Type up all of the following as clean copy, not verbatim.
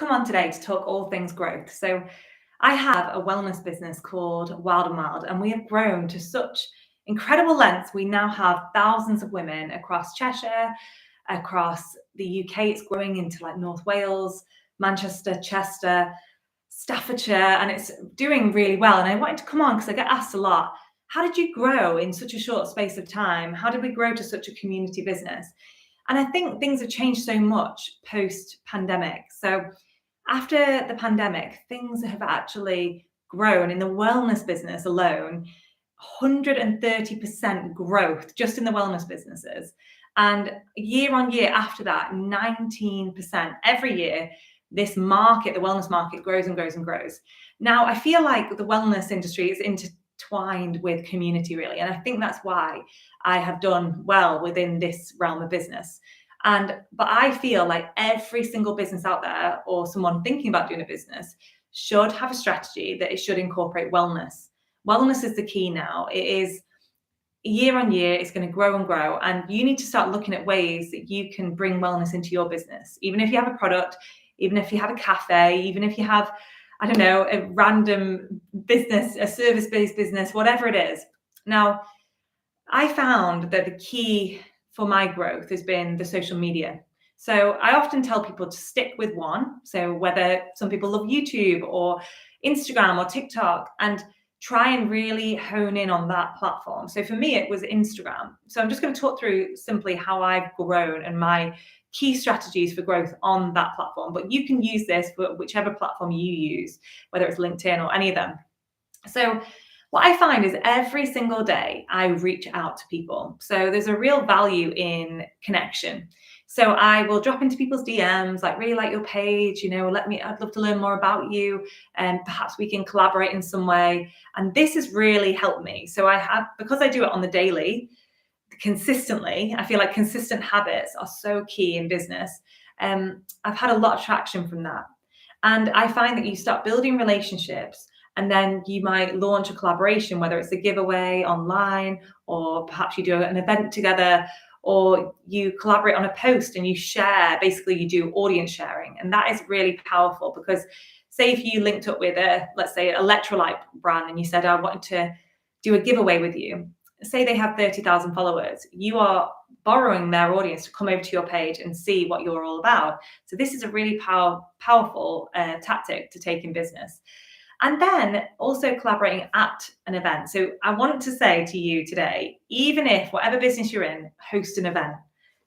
come on today to talk all things growth. So I have a wellness business called Wild and Mild, and we have grown to such incredible lengths. We now have thousands of women across Cheshire, across the UK. It's growing into like North Wales, Manchester, Chester, Staffordshire, and it's doing really well. And I wanted to come on because I get asked a lot, how did you grow in such a short space of time? How did we grow to such a community business? And I think things have changed so much post-pandemic. So after the pandemic, things have actually grown in the wellness business alone, 130% growth just in the wellness businesses. And year on year after that, 19% every year, this market, the wellness market, grows and grows and grows. Now, I feel like the wellness industry is intertwined with community, really. And I think that's why I have done well within this realm of business. But I feel like every single business out there, or someone thinking about doing a business, should have a strategy that it should incorporate wellness. Wellness is the key now. It is year on year, it's going to grow and grow. And you need to start looking at ways that you can bring wellness into your business. Even if you have a product, even if you have a cafe, even if you have, I don't know, a random business, a service-based business, whatever it is. Now, I found that the key for my growth has been the social media. So I often tell people to stick with one. So whether some people love YouTube or Instagram or TikTok, and try and really hone in on that platform. So for me, it was Instagram. So I'm just going to talk through simply how I've grown and my key strategies for growth on that platform. But you can use this for whichever platform you use, whether it's LinkedIn or any of them. So what I find is every single day I reach out to people. So there's a real value in connection. So I will drop into people's DMs, like, really like your page, I'd love to learn more about you, and perhaps we can collaborate in some way. And this has really helped me. So because I do it on the daily, consistently, I feel like consistent habits are so key in business. I've had a lot of traction from that. And I find that you start building relationships, and then you might launch a collaboration, whether it's a giveaway online, or perhaps you do an event together, or you collaborate on a post and you share. Basically, you do audience sharing. And that is really powerful, because say if you linked up with let's say, electrolyte brand, and you said, I wanted to do a giveaway with you. Say they have 30,000 followers. You are borrowing their audience to come over to your page and see what you're all about. So this is a really powerful tactic to take in business. And then also collaborating at an event. So I wanted to say to you today, even if whatever business you're in, host an event.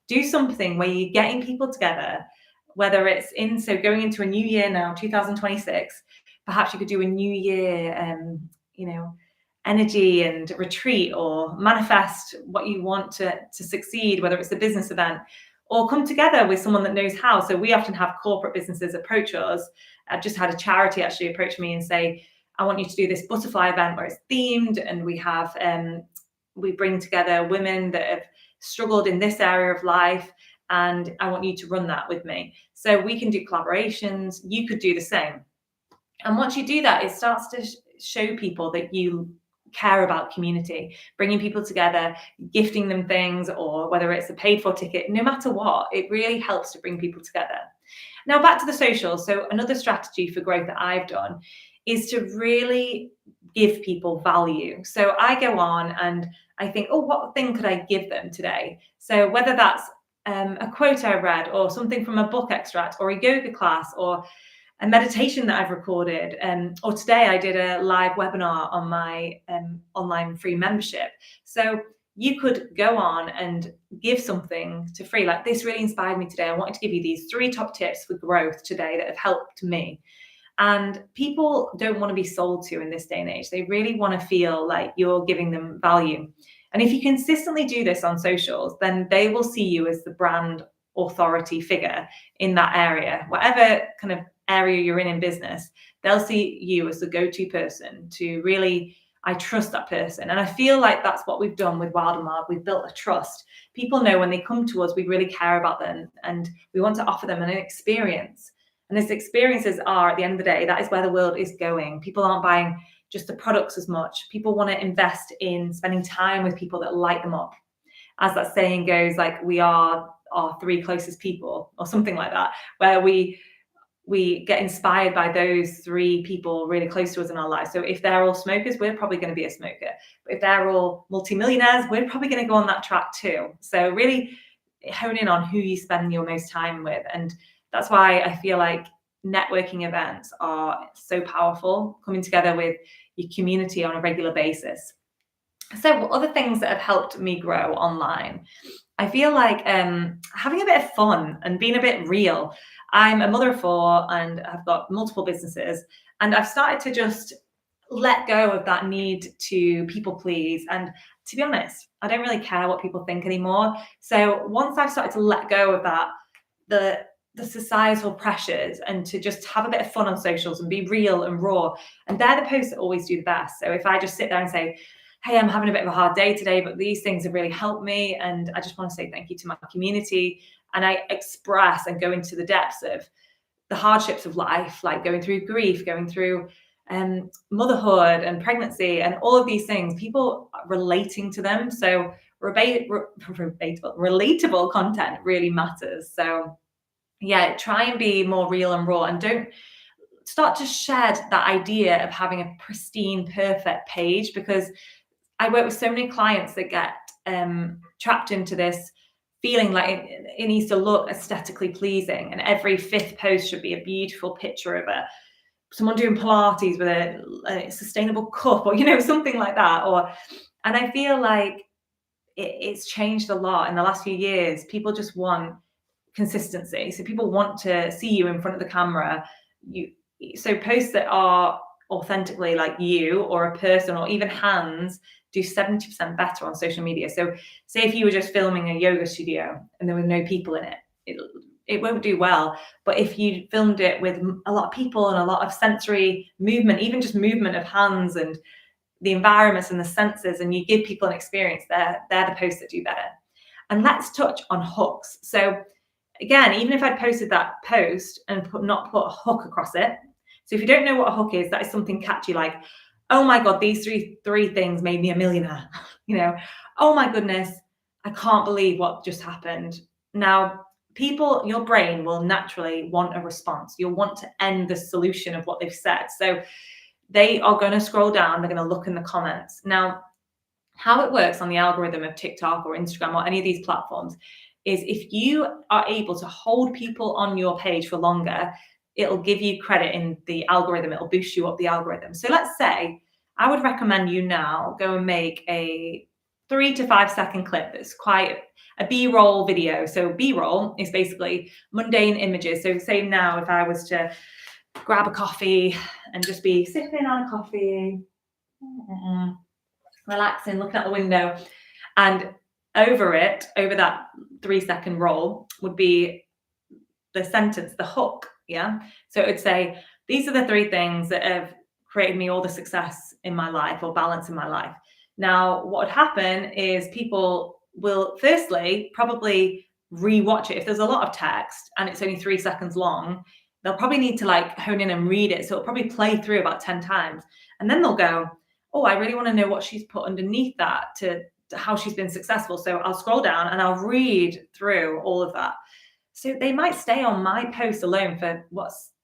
Do something where you're getting people together, whether it's going into a new year now, 2026, perhaps you could do a new year, energy and retreat, or manifest what you want to succeed, whether it's a business event, or come together with someone that knows how. So we often have corporate businesses approach us. I've just had a charity actually approach me and say, I want you to do this butterfly event where it's themed, and we bring together women that have struggled in this area of life, and I want you to run that with me. So we can do collaborations. You could do the same. And once you do that, it starts to show people that you care about community, bringing people together, gifting them things, or whether it's a paid for ticket, no matter what, it really helps to bring people together. Now back to the socials. So another strategy for growth that I've done is to really give people value. So I go on and I think, what thing could I give them today? So whether that's a quote I read, or something from a book extract, or a yoga class, or a meditation that I've recorded, or today I did a live webinar on my online free membership. So you could go on and give something to free, like, this really inspired me today. I wanted to give you these 3 top tips for growth today that have helped me. And people don't want to be sold to in this day and age. They really want to feel like you're giving them value. And if you consistently do this on socials, then they will see you as the brand authority figure in that area, whatever kind of area you're in business. They'll see you as the go-to person to really, I trust that person. And I feel like that's what we've done with Wild and Mild. We've built a trust. People know when they come to us, we really care about them, and we want to offer them an experience. And as experiences are, at the end of the day, that is where the world is going. People aren't buying just the products as much. People want to invest in spending time with people that light them up. As that saying goes, like, we are our 3 closest people, or something like that, where we we get inspired by those 3 people really close to us in our lives. So if they're all smokers, we're probably going to be a smoker. But if they're all multimillionaires, we're probably going to go on that track too. So really hone in on who you spend your most time with. And that's why I feel like networking events are so powerful, coming together with your community on a regular basis. So other things that have helped me grow online, I feel like having a bit of fun and being a bit real. I'm a mother of 4 and I've got multiple businesses, and I've started to just let go of that need to people please. And to be honest, I don't really care what people think anymore. So once I've started to let go of that, the societal pressures, and to just have a bit of fun on socials and be real and raw, and they're the posts that always do the best. So if I just sit there and say, hey, I'm having a bit of a hard day today, but these things have really helped me, and I just want to say thank you to my community, and I express and go into the depths of the hardships of life, like going through grief, going through motherhood and pregnancy and all of these things, people relating to them. So relatable content really matters. So yeah, try and be more real and raw, and don't start to shed that idea of having a pristine, perfect page, because I work with so many clients that get trapped into this feeling like it needs to look aesthetically pleasing, and every 5th post should be a beautiful picture of someone doing Pilates with a sustainable cup, or something like that. And I feel like it's changed a lot in the last few years. People just want consistency, so people want to see you in front of the camera. So posts that are authentically like you or a person, or even hands, do 70% better on social media. So say if you were just filming a yoga studio and there were no people in it won't do well. But if you filmed it with a lot of people and a lot of sensory movement, even just movement of hands and the environments and the senses, and you give people an experience, they're the posts that do better. And let's touch on hooks. So again, even if I'd posted that post and not put a hook across it. So if you don't know what a hook is, that is something catchy, like, oh my God, these three things made me a millionaire. Oh my goodness, I can't believe what just happened. Now, your brain will naturally want a response. You'll want to end the solution of what they've said. So they are going to scroll down, they're going to look in the comments. Now, how it works on the algorithm of TikTok or Instagram or any of these platforms is if you are able to hold people on your page for longer, it'll give you credit in the algorithm. It'll boost you up the algorithm. So let's say I would recommend you now go and make a 3 to 5 second clip that's quite a B-roll video. So B-roll is basically mundane images. So say now if I was to grab a coffee and just be sipping on a coffee, relaxing, looking out the window, and over that 3-second roll would be the sentence, the hook. Yeah. So it would say, these are the 3 things that have created me all the success in my life, or balance in my life. Now, what would happen is people will firstly probably rewatch it. If there's a lot of text and it's only 3 seconds long, they'll probably need to like hone in and read it. So it'll probably play through about 10 times. And then they'll go, oh, I really want to know what she's put underneath that to how she's been successful. So I'll scroll down and I'll read through all of that. So they might stay on my post alone for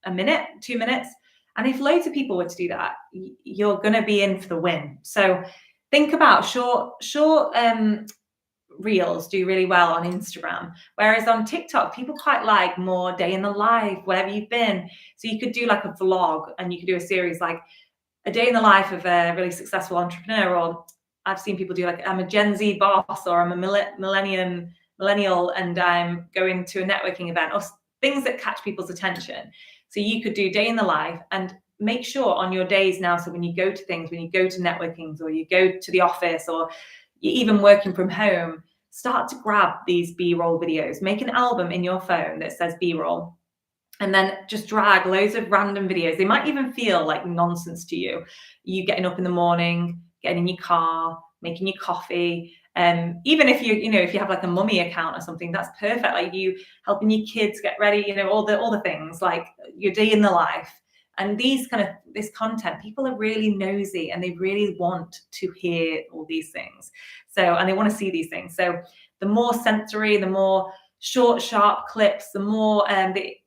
a minute, 2 minutes. And if loads of people were to do that, you're going to be in for the win. So think about short reels do really well on Instagram. Whereas on TikTok, people quite like more day in the life, wherever you've been. So you could do like a vlog, and you could do a series like a day in the life of a really successful entrepreneur. Or I've seen people do like, I'm a Gen Z boss, or I'm a millennial and I'm going to a networking event, or things that catch people's attention. So you could do day in the life, and make sure on your days now, so when you go to things, when you go to networkings, or you go to the office, or you're even working from home, start to grab these B-roll videos. Make an album in your phone that says B-roll, and then just drag loads of random videos. They might even feel like nonsense to you. You getting up in the morning, getting in your car, making your coffee. Even if if you have like a mummy account or something, that's perfect. Like you helping your kids get ready, all the things, like your day in the life. And this content, people are really nosy and they really want to hear all these things. So, and they want to see these things. So the more sensory, the more short, sharp clips, the more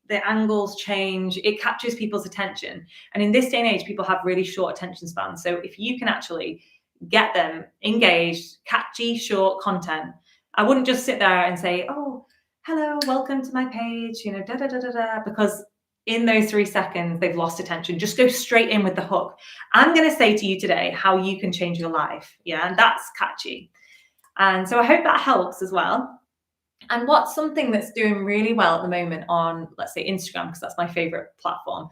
the angles change, it captures people's attention. And in this day and age, people have really short attention spans. So if you can actually get them engaged, catchy, short content, I wouldn't just sit there and say, oh, hello, welcome to my page, you know, da da da da da, because in those 3 seconds, they've lost attention. Just go straight in with the hook. I'm going to say to you today how you can change your life. Yeah, and that's catchy. And so I hope that helps as well. And what's something that's doing really well at the moment on, let's say, Instagram, because that's my favorite platform,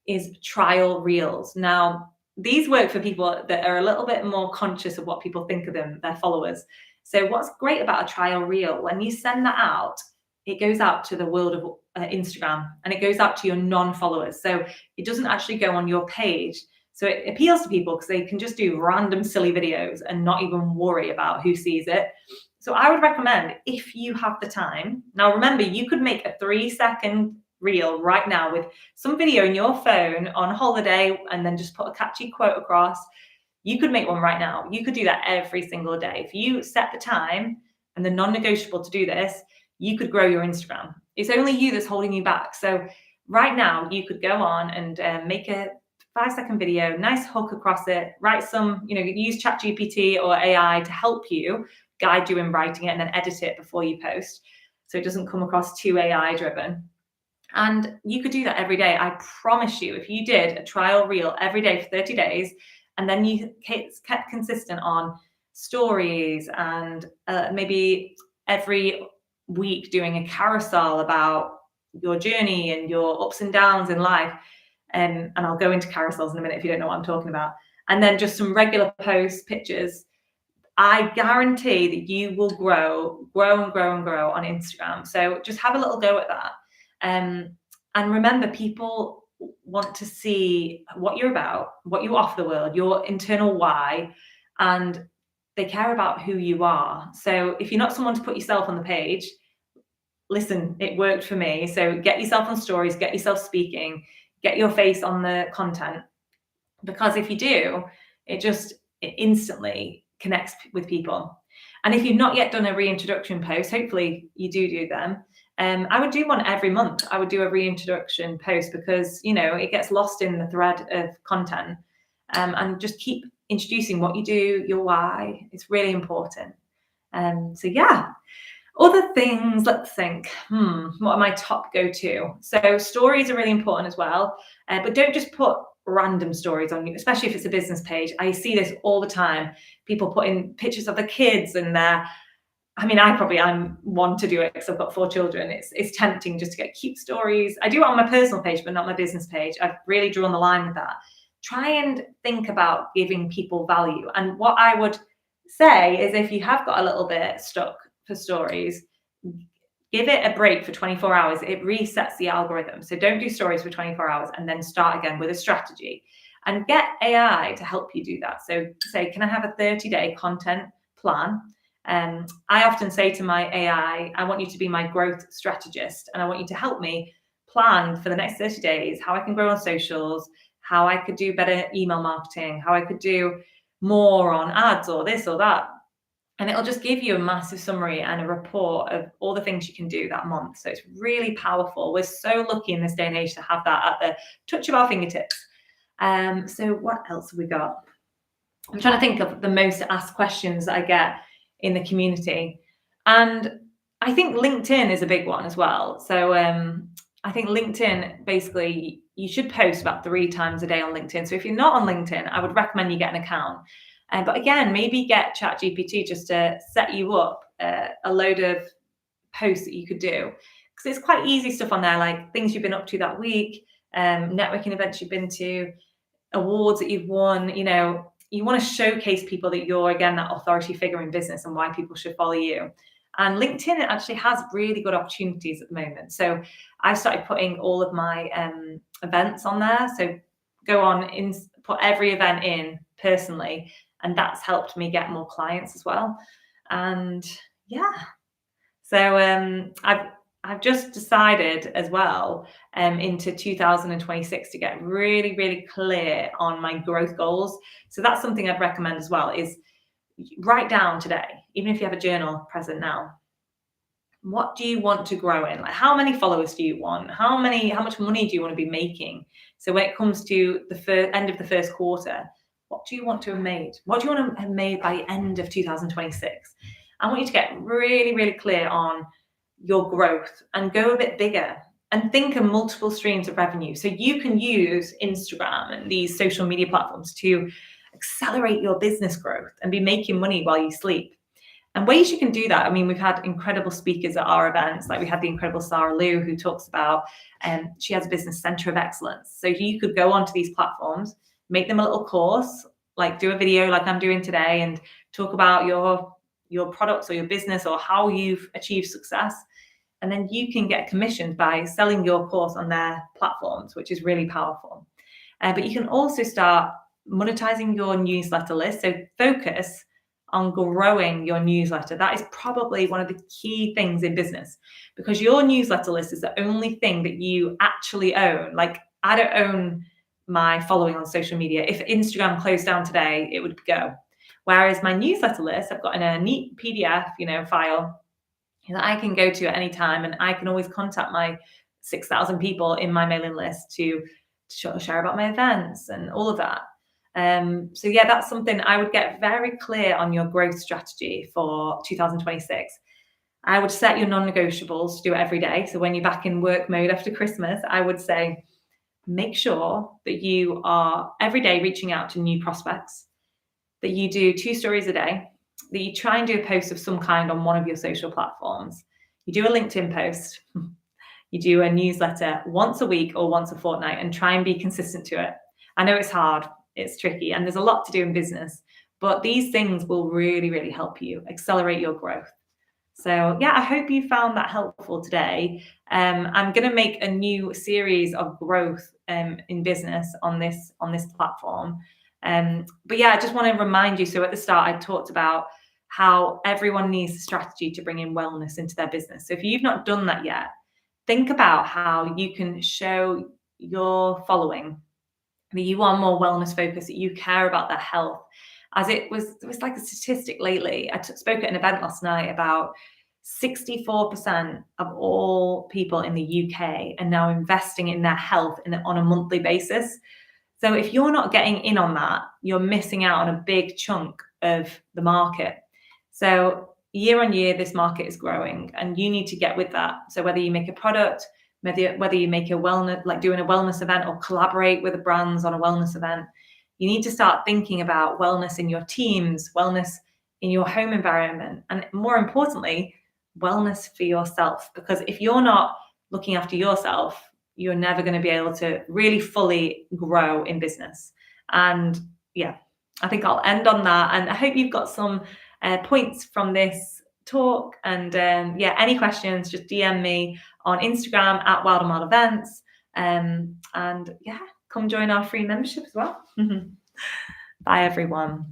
is trial reels. Now, these work for people that are a little bit more conscious of what people think of them, their followers. So what's great about a trial reel, when you send that out, it goes out to the world of Instagram, and it goes out to your non-followers. So it doesn't actually go on your page. So it appeals to people because they can just do random silly videos and not even worry about who sees it. So I would recommend, if you have the time, now remember, you could make a 3-second reel right now with some video in your phone on holiday and then just put a catchy quote across. You could make one right now. You could do that every single day. If you set the time and the non-negotiable to do this, you could grow your Instagram. It's only you that's holding you back. So right now you could go on and make a 5-second video, nice hook across it, write some, you know, use ChatGPT or AI to help you, guide you in writing it, and then edit it before you post, so it doesn't come across too AI driven. And you could do that every day. I promise you, if you did a trial reel every day for 30 days, and then you kept consistent on stories and maybe every week doing a carousel about your journey and your ups and downs in life. And I'll go into carousels in a minute if you don't know what I'm talking about. And then just some regular posts, pictures. I guarantee that you will grow on Instagram. So just have a little go at that. And remember, people want to see what you're about, what you offer the world, your internal why, and they care about who you are. So if you're not someone to put yourself on the page, listen, it worked for me. So get yourself on stories, get yourself speaking, get your face on the content. Because if you do, it instantly connects with people. And if you've not yet done a reintroduction post, hopefully you do them. I would do one every month. I would do a reintroduction post because, you know, it gets lost in the thread of content. And just keep introducing what you do, your why. It's really important. So yeah. Other things, let's think, what are my top go-to? So stories are really important as well, but don't just put random stories on you, especially if it's a business page. I see this all the time. People put in pictures of their kids and I'm one to do it because I've got 4 children. It's tempting just to get cute stories. I do it on my personal page, but not my business page. I've really drawn the line with that. Try and think about giving people value. And what I would say is, if you have got a little bit stuck for stories, give it a break for 24 hours. It resets the algorithm. So don't do stories for 24 hours and then start again with a strategy, and get AI to help you do that. So say, can I have a 30-day content plan? I often say to my AI, I want you to be my growth strategist, and I want you to help me plan for the next 30 days, how I can grow on socials, how I could do better email marketing, how I could do more on ads or this or that. And it'll just give you a massive summary and a report of all the things you can do that month. So it's really powerful. We're so lucky in this day and age to have that at the touch of our fingertips. So what else have we got? I'm trying to think of the most asked questions that I get in the community. And I think LinkedIn is a big one as well. So I think LinkedIn, basically, you should post about 3 times a day on LinkedIn. So if you're not on LinkedIn, I would recommend you get an account. But again, maybe get ChatGPT just to set you up a load of posts that you could do. Because it's quite easy stuff on there, like things you've been up to that week, networking events you've been to, awards that you've won. You know, you want to showcase people that you're, again, that authority figure in business and why people should follow you. And LinkedIn actually has really good opportunities at the moment. So I started putting all of my events on there. So go on, put every event in personally. And that's helped me get more clients as well. And yeah, so I've just decided as well into 2026 to get really, really clear on my growth goals. So that's something I'd recommend as well, is write down today, even if you have a journal present now, what do you want to grow in? Like, how many followers do you want? How much money do you want to be making? So when it comes to the end of the first quarter, what do you want to have made? What do you want to have made by the end of 2026? I want you to get really, really clear on your growth and go a bit bigger and think of multiple streams of revenue. So you can use Instagram and these social media platforms to accelerate your business growth and be making money while you sleep. And ways you can do that, I mean, we've had incredible speakers at our events. Like we had the incredible Sarah Liu, who talks about, she has a business center of excellence. So you could go onto these platforms, make them a little course, like do a video like I'm doing today and talk about your products or your business or how you've achieved success. And then you can get commissioned by selling your course on their platforms, which is really powerful. But you can also start monetizing your newsletter list. So focus on growing your newsletter. That is probably one of the key things in business, because your newsletter list is the only thing that you actually own. Like, I don't own my following on social media. If Instagram closed down today, it would go. Whereas my newsletter list, I've got in a neat PDF, file that I can go to at any time, and I can always contact my 6,000 people in my mailing list to share about my events and all of that. So yeah, that's something I would get very clear on your growth strategy for 2026. I would set your non-negotiables to do it every day. So when you're back in work mode after Christmas, I would say, make sure that you are every day reaching out to new prospects, that you do 2 stories a day, that you try and do a post of some kind on one of your social platforms. You do a LinkedIn post, you do a newsletter once a week or once a fortnight, and try and be consistent to it. I know it's hard. It's tricky and there's a lot to do in business, but these things will really, really help you accelerate your growth. So yeah, I hope you found that helpful today. I'm going to make a new series of growth in business on this platform. But yeah, I just want to remind you. So at the start, I talked about how everyone needs a strategy to bring in wellness into their business. So if you've not done that yet, think about how you can show your following that you are more wellness focused, that you care about their health. As it was like a statistic lately. I spoke at an event last night about 64% of all people in the UK are now investing in their health on a monthly basis. So if you're not getting in on that, you're missing out on a big chunk of the market. So year on year, this market is growing and you need to get with that. So whether you make a product, whether you make a wellness, like doing a wellness event or collaborate with the brands on a wellness event, you need to start thinking about wellness in your teams, wellness in your home environment, and more importantly, wellness for yourself. Because if you're not looking after yourself, you're never going to be able to really fully grow in business. And yeah, I think I'll end on that. And I hope you've got some points from this talk. And yeah, any questions, just DM me on Instagram at Wild and Wild Events. And yeah, come join our free membership as well. Bye, everyone.